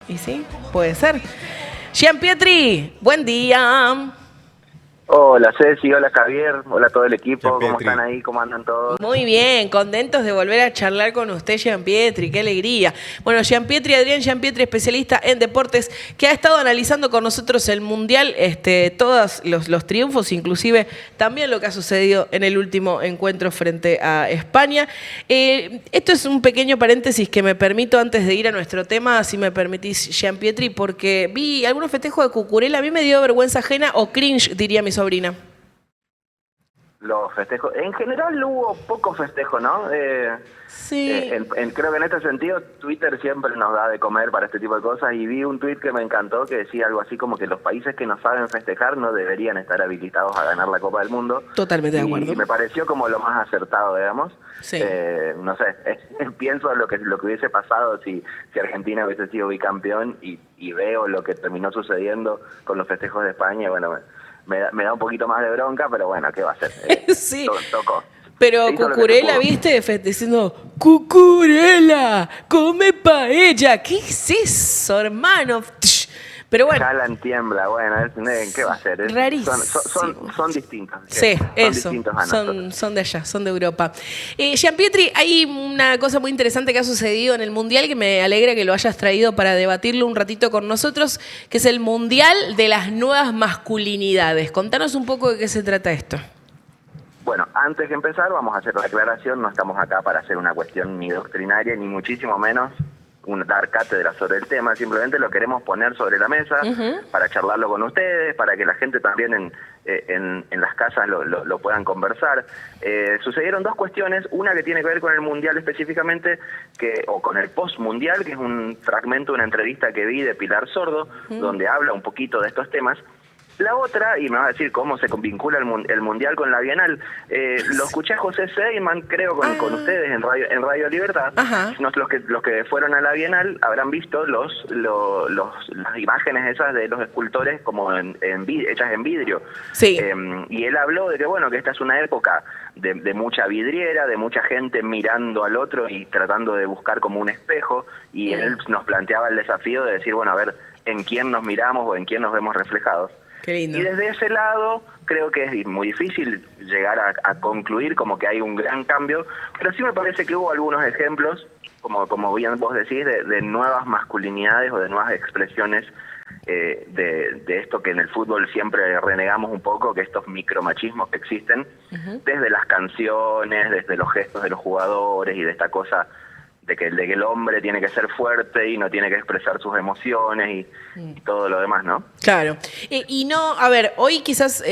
Y sí, puede ser. Gianpietri, buen día. Hola Ceci, hola Javier, hola todo el equipo, ¿cómo Gianpietri. están ahí? ¿Cómo andan todos? Muy bien, contentos de volver a charlar con usted, Gianpietri, qué alegría. Bueno, Adrián Gianpietri, especialista en deportes, que ha estado analizando con nosotros el Mundial, todos los triunfos, inclusive también lo que ha sucedido en el último encuentro frente a España. Esto es un pequeño paréntesis que me permito antes de ir a nuestro tema, si me permitís, Gianpietri, porque vi algunos festejos de Cucurella, a mí me dio vergüenza ajena o cringe, diría mi sobrina. Los festejos, en general hubo poco festejo, ¿no? Sí. Creo que en este sentido Twitter siempre nos da de comer para este tipo de cosas y vi un tweet que me encantó que decía algo así como que los países que no saben festejar no deberían estar habilitados a ganar la Copa del Mundo. Totalmente de acuerdo. Y me pareció como lo más acertado, digamos. Sí. No sé, pienso lo que hubiese pasado si Argentina hubiese sido bicampeón y veo lo que terminó sucediendo con los festejos de España, bueno, me da un poquito más de bronca, pero bueno, ¿qué va a hacer? Sí. Tocó. Pero Cucurella, ¿viste? Diciendo, Cucurella, come paella. ¿Qué es eso, hermano? Pero bueno. Jalan tiembla, bueno, ¿qué va a ser? Rarísimo. Son distintos. Sí, son eso. Distintos a Son de allá, son de Europa. Gianpietri, hay una cosa muy interesante que ha sucedido en el Mundial que me alegra que lo hayas traído para debatirlo un ratito con nosotros, que es el Mundial de las nuevas masculinidades. Contanos un poco de qué se trata esto. Bueno, antes de empezar vamos a hacer la aclaración, no estamos acá para hacer una cuestión ni doctrinaria, ni muchísimo menos dar cátedra sobre el tema, simplemente lo queremos poner sobre la mesa para charlarlo con ustedes, para que la gente también en las casas lo puedan conversar. Sucedieron dos cuestiones, una que tiene que ver con el Mundial específicamente, o con el post-Mundial, que es un fragmento de una entrevista que vi de Pilar Sordo, donde habla un poquito de estos temas. La otra, y me va a decir cómo se vincula el Mundial con la Bienal, lo escuché a José Seyman, creo, con ustedes en Radio Libertad. Los que fueron a la Bienal habrán visto las imágenes esas de los escultores como hechas en vidrio. Sí. Y él habló de que, bueno, que esta es una época de mucha vidriera, de mucha gente mirando al otro y tratando de buscar como un espejo, y él nos planteaba el desafío de decir, bueno, a ver, ¿en quién nos miramos o en quién nos vemos reflejados? Qué lindo. Y desde ese lado creo que es muy difícil llegar a concluir como que hay un gran cambio, pero sí me parece que hubo algunos ejemplos, como bien vos decís, de nuevas masculinidades o de nuevas expresiones de esto que en el fútbol siempre renegamos un poco, que estos micromachismos que existen, desde las canciones, desde los gestos de los jugadores y de esta cosa de que el hombre tiene que ser fuerte y no tiene que expresar sus emociones y todo lo demás, ¿no? Claro. Y no, a ver, hoy quizás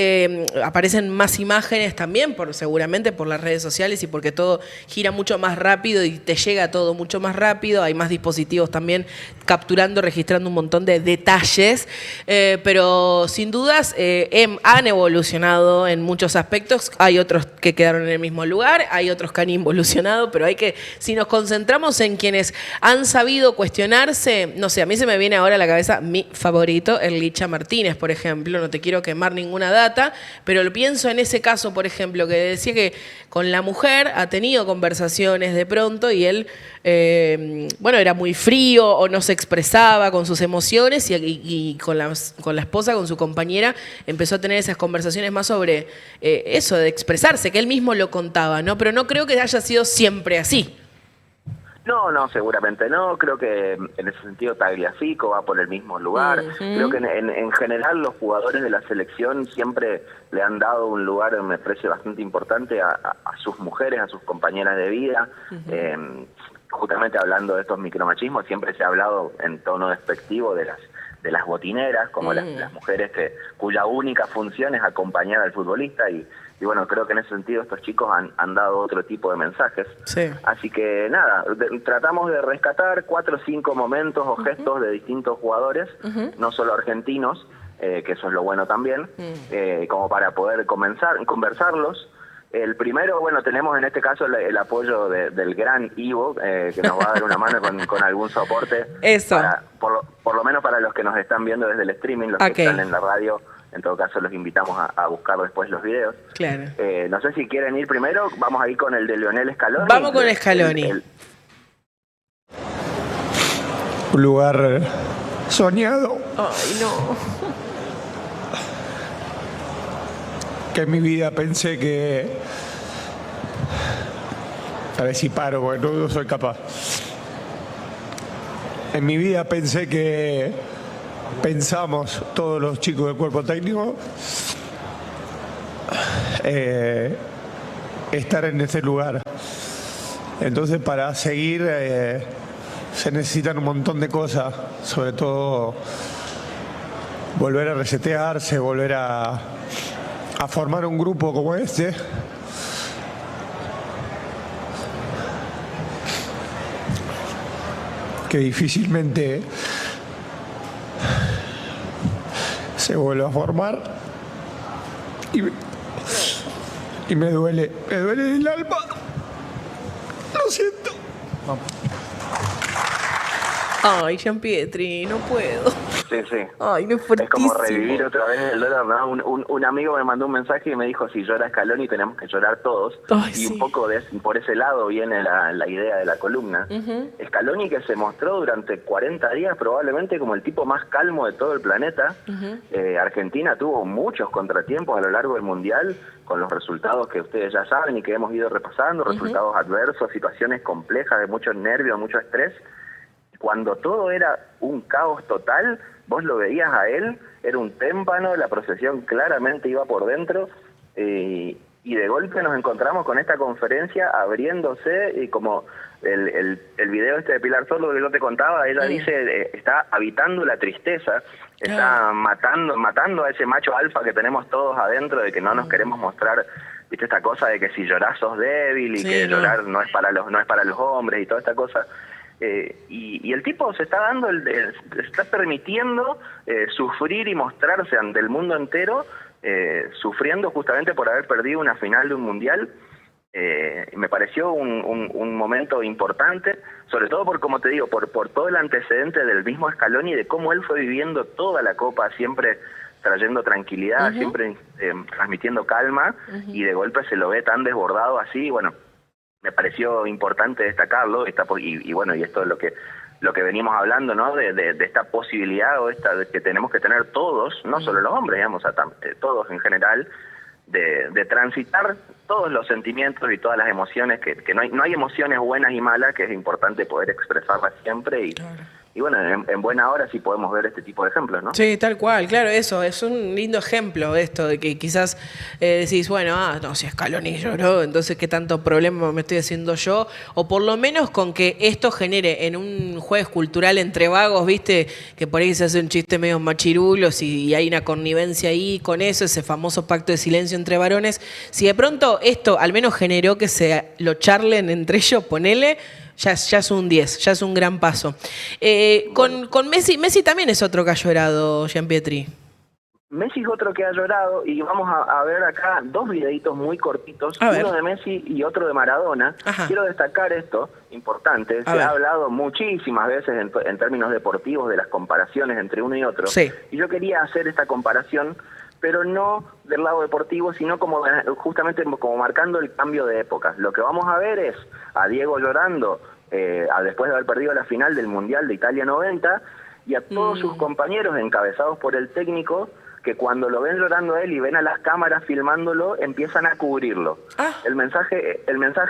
aparecen más imágenes también, seguramente por las redes sociales y porque todo gira mucho más rápido y te llega todo mucho más rápido. Hay más dispositivos también capturando, registrando un montón de detalles, pero sin dudas han evolucionado en muchos aspectos. Hay otros que quedaron en el mismo lugar, hay otros que han involucionado, pero si nos concentramos en quienes han sabido cuestionarse, no sé, a mí se me viene ahora a la cabeza mi favorito, el Licha Martínez, por ejemplo, no te quiero quemar ninguna data, pero lo pienso en ese caso, por ejemplo, que decía que con la mujer ha tenido conversaciones de pronto y él, era muy frío o no se expresaba con sus emociones y con la esposa, con su compañera, empezó a tener esas conversaciones más sobre eso, de expresarse, que él mismo lo contaba, ¿no? Pero no creo que haya sido siempre así. No, seguramente no. Creo que en ese sentido Tagliafico va por el mismo lugar. Creo que en general los jugadores de la selección siempre le han dado un lugar, me parece, bastante importante a sus mujeres, a sus compañeras de vida. Justamente hablando de estos micromachismos, siempre se ha hablado en tono despectivo de las botineras, como las mujeres cuya única función es acompañar al futbolista y bueno, creo que en ese sentido estos chicos han dado otro tipo de mensajes. Sí. Así que nada, tratamos de rescatar 4 o 5 momentos o gestos de distintos jugadores, no solo argentinos, que eso es lo bueno también, como para poder conversarlos. El primero, bueno, tenemos en este caso el apoyo del gran Ivo, que nos va a dar una mano con algún soporte. Eso. Por lo menos para los que nos están viendo desde el streaming, los que están en la radio, en todo caso los invitamos a buscar después los videos. Claro. No sé si quieren ir primero, vamos a ir con el de Lionel Scaloni. Vamos con Scaloni. Un lugar soñado Ay, no. que en mi vida pensé que... A ver si paro, porque no soy capaz. En mi vida pensé que pensamos todos los chicos del cuerpo técnico estar en ese lugar. Entonces, para seguir se necesitan un montón de cosas, sobre todo volver a resetearse, volver a formar un grupo como este. Que difícilmente se vuelve a formar y me duele el alma. Lo siento. Ay, Gianpietri, no puedo. Sí, sí. Ay, no es Es fuertísimo. como revivir otra vez el dolor, ¿no? Un amigo me mandó un mensaje y me dijo, si llora Scaloni tenemos que llorar todos. Ay, y sí. un poco por ese lado viene la idea de la columna. Scaloni, que se mostró durante 40 días probablemente como el tipo más calmo de todo el planeta. Argentina tuvo muchos contratiempos a lo largo del Mundial, con los resultados que ustedes ya saben y que hemos ido repasando, resultados adversos, situaciones complejas de mucho nervio, mucho estrés. Cuando todo era un caos total, vos lo veías a él, era un témpano, la procesión claramente iba por dentro, y de golpe nos encontramos con esta conferencia abriéndose, y como el video este de Pilar Sordo que yo te contaba, ella dice, está habitando la tristeza, está matando a ese macho alfa que tenemos todos adentro, de que no nos queremos mostrar, viste, esta cosa de que si llorás sos débil, y Sí, que no. llorar no es para los hombres, y toda esta cosa. Y el tipo se está se está permitiendo sufrir y mostrarse ante el mundo entero, sufriendo justamente por haber perdido una final de un mundial. Me pareció un momento importante, sobre todo por, como te digo, por todo el antecedente del mismo Scaloni, de cómo él fue viviendo toda la Copa, siempre trayendo tranquilidad, siempre transmitiendo calma, y de golpe se lo ve tan desbordado así. Bueno, me pareció importante destacarlo, y bueno, y esto es lo que venimos hablando, ¿no? De esta posibilidad, o de que tenemos que tener todos, no solo los hombres, digamos, todos en general, de transitar todos los sentimientos y todas las emociones, que no hay emociones buenas y malas, que es importante poder expresarlas siempre, y bueno, en buena hora sí podemos ver este tipo de ejemplos, ¿no? Sí, tal cual, claro, eso, es un lindo ejemplo esto, de que quizás decís, bueno, no, si Scaloni lloró, entonces qué tanto problema me estoy haciendo yo, o por lo menos con que esto genere en un jueves cultural entre vagos, viste, que por ahí se hace un chiste medio machirulos y hay una connivencia ahí con eso, ese famoso pacto de silencio entre varones. Si de pronto esto al menos generó que se lo charlen entre ellos, ponele, ya es un 10, ya es un gran paso. Con Messi también es otro que ha llorado, Gianpietri. Messi es otro que ha llorado, y vamos a ver acá dos videitos muy cortitos, A ver. uno de Messi y otro de Maradona. Ajá. Quiero destacar esto, importante, se ha hablado muchísimas veces en términos deportivos de las comparaciones entre uno y otro, Sí. y yo quería hacer esta comparación, pero no del lado deportivo, sino justamente como marcando el cambio de épocas. Lo que vamos a ver es a Diego llorando después de haber perdido la final del Mundial de Italia 90, y a todos sus compañeros encabezados por el técnico, que cuando lo ven llorando a él y ven a las cámaras filmándolo, empiezan a cubrirlo. El mensaje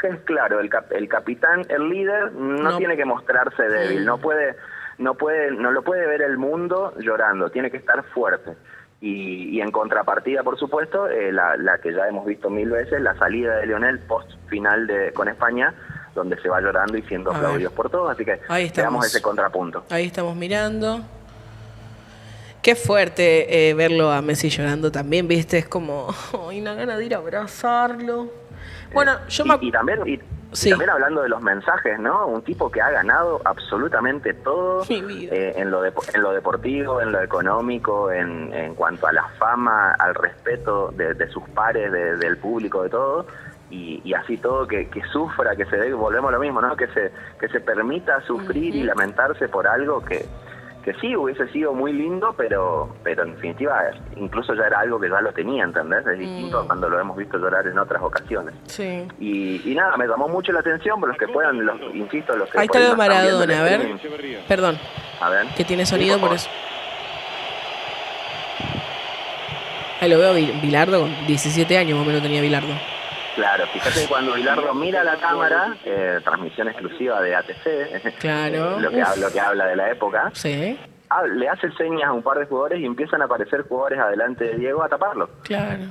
es claro, el capitán, el líder, no tiene que mostrarse débil, no lo puede ver el mundo llorando, tiene que estar fuerte. Y en contrapartida, por supuesto, la que ya hemos visto 1000 veces, la salida de Lionel post final con España, donde se va llorando y siendo aplaudidos por todos, así que veamos ese contrapunto. Ahí estamos mirando. Qué fuerte verlo a Messi llorando también, ¿viste? Es como, ay, una gana de ir a abrazarlo. Bueno, y también hablando de los mensajes, ¿no? Un tipo que ha ganado absolutamente todo, en lo deportivo, en lo económico, en cuanto a la fama, al respeto de sus pares, del público, de todo. Y así todo, que sufra, que se dé, volvemos a lo mismo, ¿no? Que se permita sufrir y lamentarse por algo que sí hubiese sido muy lindo, pero en definitiva incluso ya era algo que ya lo tenía, ¿entendés? Es distinto a cuando lo hemos visto llorar en otras ocasiones. Sí. Y nada, me llamó mucho la atención, por los que puedan, insisto, los que... Ahí está lo de Maradona, a ver. Perdón. A ver. Que tiene sonido, Sí, por eso. Ahí lo veo a Bilardo con 17 años, más o menos tenía Bilardo. Claro, fíjate que cuando Bilardo mira la cámara, transmisión exclusiva de ATC, Claro. lo que habla de la época, Sí, le hace señas a un par de jugadores y empiezan a aparecer jugadores adelante de Diego a taparlo. claro.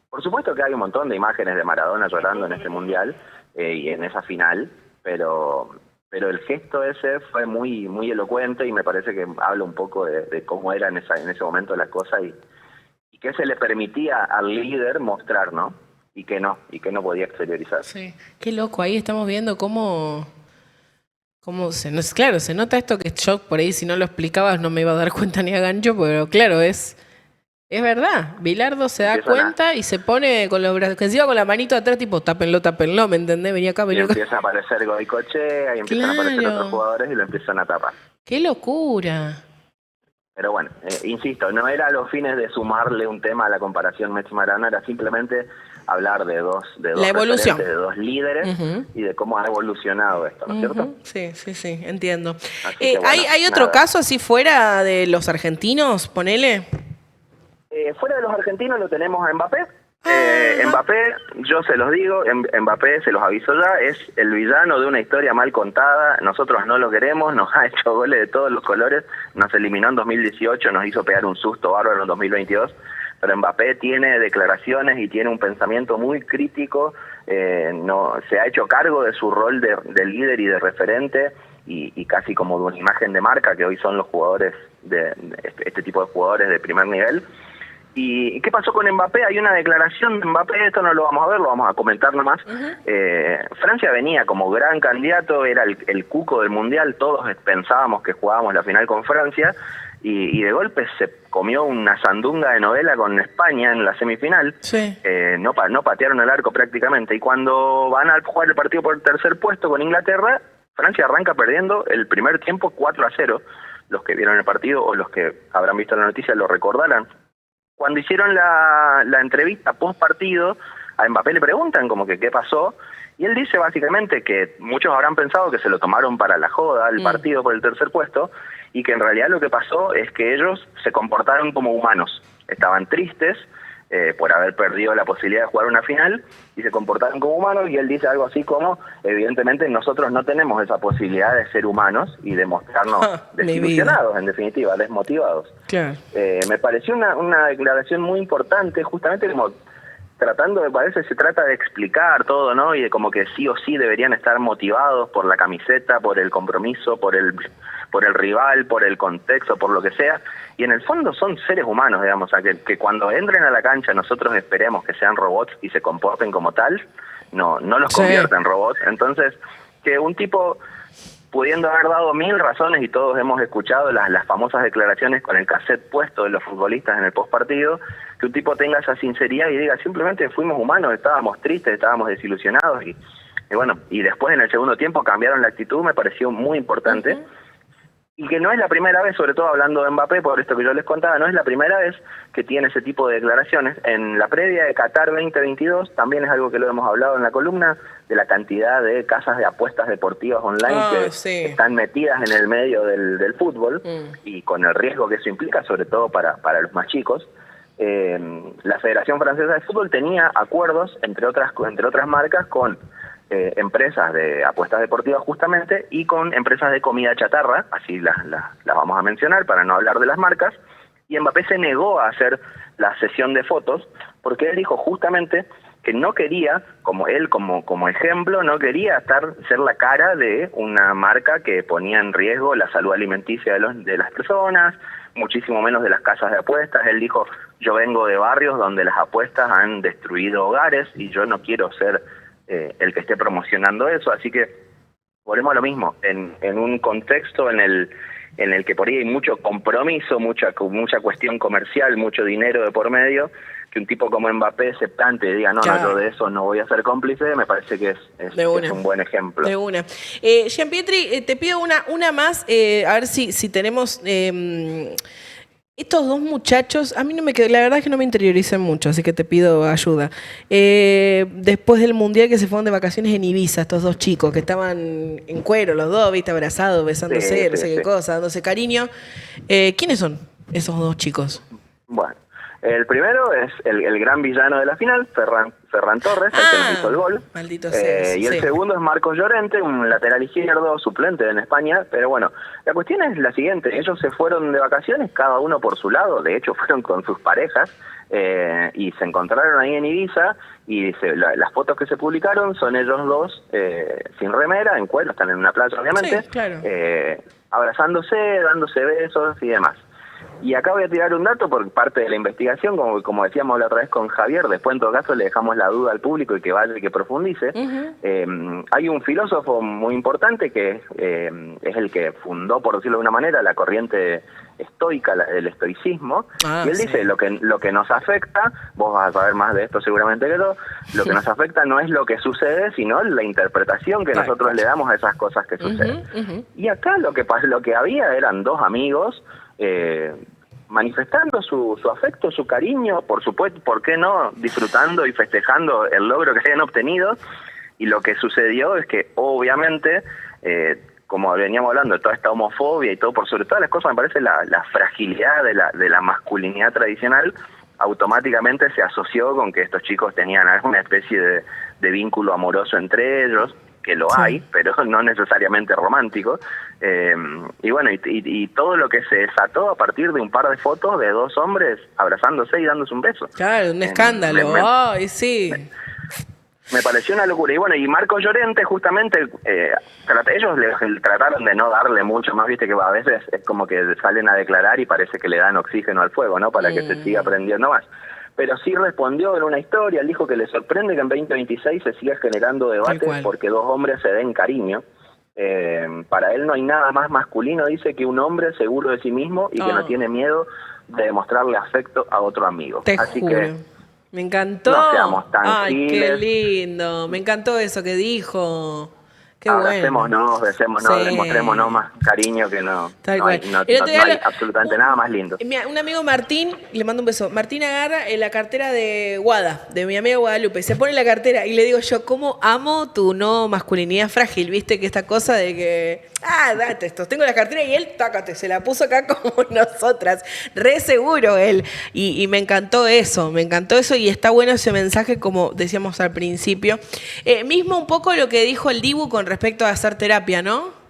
Por supuesto que hay un montón de imágenes de Maradona llorando en este mundial y en esa final, pero el gesto ese fue muy muy elocuente y me parece que habla un poco de cómo era en ese momento la cosa y qué se le permitía al líder mostrar, ¿no? Y que no podía exteriorizar. Sí. Qué loco, ahí estamos viendo cómo claro, se nota esto que yo por ahí si no lo explicabas no me iba a dar cuenta ni a gancho, pero claro, es verdad. Bilardo se da cuenta y se pone con los brazos, que encima con la manito atrás, tipo, tápenlo, ¿me entendés? Venía acá, venía acá. Y empieza a aparecer Goicoechea y empiezan a aparecer otros jugadores y lo empiezan a tapar. ¡Qué locura! Pero bueno, insisto, no era a los fines de sumarle un tema a la comparación Messi-Maradona, era simplemente hablar de dos la evolución, de dos líderes y de cómo ha evolucionado esto, ¿no es cierto? Sí, entiendo. Bueno, ¿Hay otro caso así fuera de los argentinos? Ponele. Fuera de los argentinos lo tenemos a Mbappé. Mbappé, yo se los digo, Mbappé, se los aviso ya, es el villano de una historia mal contada. Nosotros no lo queremos, nos ha hecho goles de todos los colores, nos eliminó en 2018, nos hizo pegar un susto bárbaro en 2022, pero Mbappé tiene declaraciones y tiene un pensamiento muy crítico, no se ha hecho cargo de su rol de líder y de referente y casi como de una imagen de marca que hoy son los jugadores de este tipo de jugadores de primer nivel. ¿Y qué pasó con Mbappé? Hay una declaración de Mbappé, esto no lo vamos a ver, lo vamos a comentar nomás. Francia venía como gran candidato, era el cuco del Mundial, todos pensábamos que jugábamos la final con Francia, y de golpe se comió una sandunga de novela con España en la semifinal. Sí. No patearon el arco prácticamente, y cuando van a jugar el partido por el tercer puesto con Inglaterra, Francia arranca perdiendo el primer tiempo 4-0. Los que vieron el partido o los que habrán visto la noticia lo recordarán. Cuando hicieron la entrevista post partido, a Mbappé le preguntan como que qué pasó, y él dice básicamente que muchos habrán pensado que se lo tomaron para la joda el partido por el tercer puesto, y que en realidad lo que pasó es que ellos se comportaron como humanos, estaban tristes por haber perdido la posibilidad de jugar una final, y se comportaron como humanos, y él dice algo así como, evidentemente nosotros no tenemos esa posibilidad de ser humanos y de mostrarnos desilusionados, en definitiva, desmotivados. Claro. Me pareció una declaración muy importante, justamente como tratando de, parece se trata de explicar todo, ¿no? Y de como que sí o sí deberían estar motivados por la camiseta, por el compromiso, por el rival, por el contexto, por lo que sea. Y en el fondo son seres humanos, digamos, o sea, que cuando entren a la cancha nosotros esperemos que sean robots y se comporten como tal, no los convierta en robots. Entonces, que un tipo, pudiendo haber dado 1000 razones, y todos hemos escuchado las famosas declaraciones con el cassette puesto de los futbolistas en el postpartido, que un tipo tenga esa sinceridad y diga, simplemente fuimos humanos, estábamos tristes, estábamos desilusionados, y bueno, y después en el segundo tiempo cambiaron la actitud, me pareció muy importante. Y que no es la primera vez, sobre todo hablando de Mbappé, por esto que yo les contaba, no es la primera vez que tiene ese tipo de declaraciones. En la previa de Qatar 2022, también es algo que lo hemos hablado en la columna, de la cantidad de casas de apuestas deportivas online que están metidas en el medio del fútbol, y con el riesgo que eso implica, sobre todo para los más chicos. La Federación Francesa de Fútbol tenía acuerdos, entre otras marcas, con empresas de apuestas deportivas justamente, y con empresas de comida chatarra, así las vamos a mencionar para no hablar de las marcas, y Mbappé se negó a hacer la sesión de fotos, porque él dijo justamente que no quería, como ejemplo, no quería ser la cara de una marca que ponía en riesgo la salud alimenticia de las personas, muchísimo menos de las casas de apuestas. Él dijo, yo vengo de barrios donde las apuestas han destruido hogares y yo no quiero ser el que esté promocionando eso, así que volvemos a lo mismo, en un contexto en el que por ahí hay mucho compromiso, mucha cuestión comercial, mucho dinero de por medio, que un tipo como Mbappé se plante y diga, no, yo de eso no voy a ser cómplice, me parece que es un buen ejemplo. De una. Gianpietri, te pido una más, a ver si tenemos Estos dos muchachos, a mí no me quedó, la verdad es que no me interioricé mucho, así que te pido ayuda. Después del mundial que se fueron de vacaciones en Ibiza, estos dos chicos que estaban en cuero, los dos, viste, abrazados, Sí, besándose, no sí, sé qué sí. cosa, dándose cariño. ¿Quiénes son esos dos chicos? Bueno, el primero es el gran villano de la final, Ferran Torres, el que nos hizo el gol. Maldito sea. Y el Sí. segundo es Marcos Llorente, un lateral izquierdo suplente en España. Pero bueno, la cuestión es la siguiente: ellos se fueron de vacaciones, cada uno por su lado. De hecho, fueron con sus parejas y se encontraron ahí en Ibiza. Y las fotos que se publicaron son ellos dos sin remera, en cuero, están en una playa, obviamente, Sí, claro. abrazándose, dándose besos y demás. Y acá voy a tirar un dato por parte de la investigación, como decíamos la otra vez con Javier. Después en todo caso le dejamos la duda al público y que vaya y que profundice. Hay un filósofo muy importante que es el que fundó, por decirlo de una manera, la corriente estoica, el estoicismo. Y él dice, lo que nos afecta, vos vas a saber más de esto seguramente que yo, lo que nos afecta no es lo que sucede, sino la interpretación que nosotros le damos a esas cosas que suceden. Y acá lo que había eran dos amigos manifestando su afecto, su cariño, por supuesto, ¿por qué no? Disfrutando y festejando el logro que habían obtenido. Y lo que sucedió es que, obviamente, como veníamos hablando, de toda esta homofobia y todo, por sobre todas las cosas, me parece la fragilidad de la masculinidad tradicional, automáticamente se asoció con que estos chicos tenían alguna especie de vínculo amoroso entre ellos, que lo hay, pero no necesariamente romántico. Y bueno, y todo lo que se desató a partir de un par de fotos de dos hombres abrazándose y dándose un beso. Claro, un escándalo. Ay, sí. Me pareció una locura. Y bueno, y Marcos Llorente justamente, ellos le trataron de no darle mucho más, viste que a veces es como que salen a declarar y parece que le dan oxígeno al fuego, ¿no? Para que se siga prendiendo más. Pero sí respondió en una historia, él dijo que le sorprende que en 2026 se siga generando debates porque dos hombres se den cariño. Para él no hay nada más masculino, dice, que un hombre seguro de sí mismo y que no tiene miedo de demostrarle afecto a otro amigo. Así juro. Que me encantó. No seamos tan Ay, qué lindo. Me encantó eso que dijo. Qué abracémonos, besémonos, sí. Demostrémonos más cariño, que no hay absolutamente nada más lindo. Mira, un amigo Martín, le mando un beso. Martín agarra la cartera de Guada, de mi amiga Guadalupe, se pone la cartera y le digo yo, ¿cómo amo tu no masculinidad frágil? ¿Viste? Que esta cosa de que, date esto, tengo la cartera y él, tácate, se la puso acá como nosotras. Re seguro él. Y me encantó eso y está bueno ese mensaje, como decíamos al principio. Mismo un poco lo que dijo el Dibu con respecto a hacer terapia, ¿no?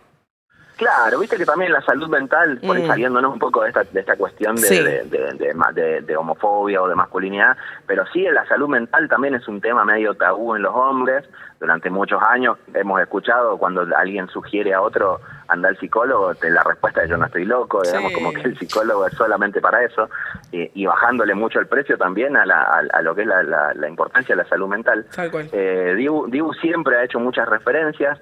Claro, viste que también la salud mental, por ahí saliéndonos un poco de esta cuestión de homofobia o de masculinidad, pero sí, la salud mental también es un tema medio tabú en los hombres. Durante muchos años hemos escuchado cuando alguien sugiere a otro anda al psicólogo, la respuesta es yo no estoy loco, digamos, como que el psicólogo es solamente para eso, y bajándole mucho el precio también a lo que es la importancia de la salud mental. Tal cual. Dibu siempre ha hecho muchas referencias,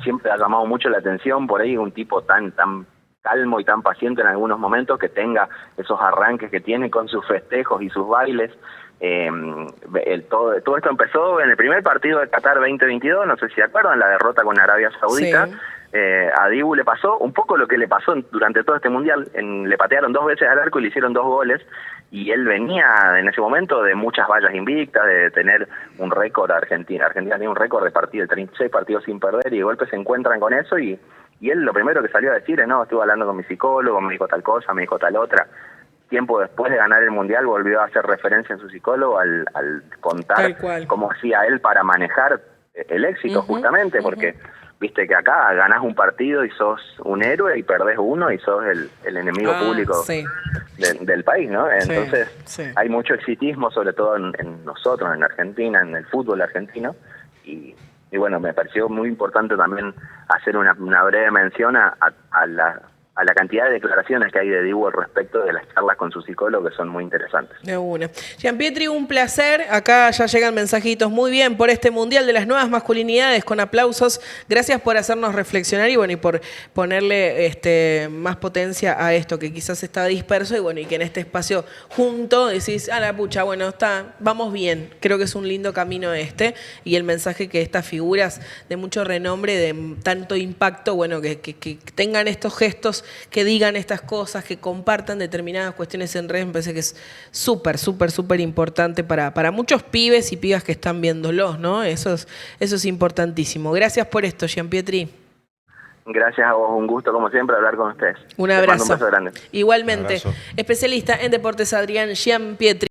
siempre ha llamado mucho la atención, por ahí un tipo tan calmo y tan paciente en algunos momentos, que tenga esos arranques que tiene con sus festejos y sus bailes. Todo esto empezó en el primer partido de Qatar 2022, no sé si se acuerdan, la derrota con Arabia Saudita. Sí. A Dibu le pasó un poco lo que le pasó durante todo este mundial. Le patearon 2 veces al arco y le hicieron 2 goles, y él venía en ese momento de muchas vallas invictas, de tener un récord Argentina tiene un récord de 36 partidos sin perder, y de golpe se encuentran con eso, y él lo primero que salió a decir es, no, estuve hablando con mi psicólogo, me dijo tal cosa, me dijo tal otra. Tiempo después de ganar el mundial volvió a hacer referencia a su psicólogo al contar cómo hacía él para manejar el éxito, justamente, porque viste que acá ganás un partido y sos un héroe, y perdés uno y sos el enemigo público del país, ¿no? Entonces hay mucho exitismo, sobre todo en nosotros, en Argentina, en el fútbol argentino, y bueno, me pareció muy importante también hacer una breve mención a la cantidad de declaraciones que hay de Dibu al respecto de las charlas con su psicólogo, que son muy interesantes. De una. Gianpietri, un placer. Acá ya llegan mensajitos. Muy bien por este Mundial de las Nuevas Masculinidades, con aplausos. Gracias por hacernos reflexionar y por ponerle más potencia a esto que quizás está disperso, y que en este espacio junto decís, la pucha, bueno, vamos bien. Creo que es un lindo camino y el mensaje que estas figuras de mucho renombre, de tanto impacto, que tengan estos gestos que digan estas cosas, que compartan determinadas cuestiones en redes, me parece que es súper, súper, súper importante para muchos pibes y pibas que están viéndolos, ¿no? Eso es importantísimo. Gracias por esto, Gianpietri. Gracias a vos, un gusto como siempre hablar con ustedes. Un abrazo. Les mando un beso grande. Igualmente. Un abrazo. Especialista en deportes, Adrián Gianpietri.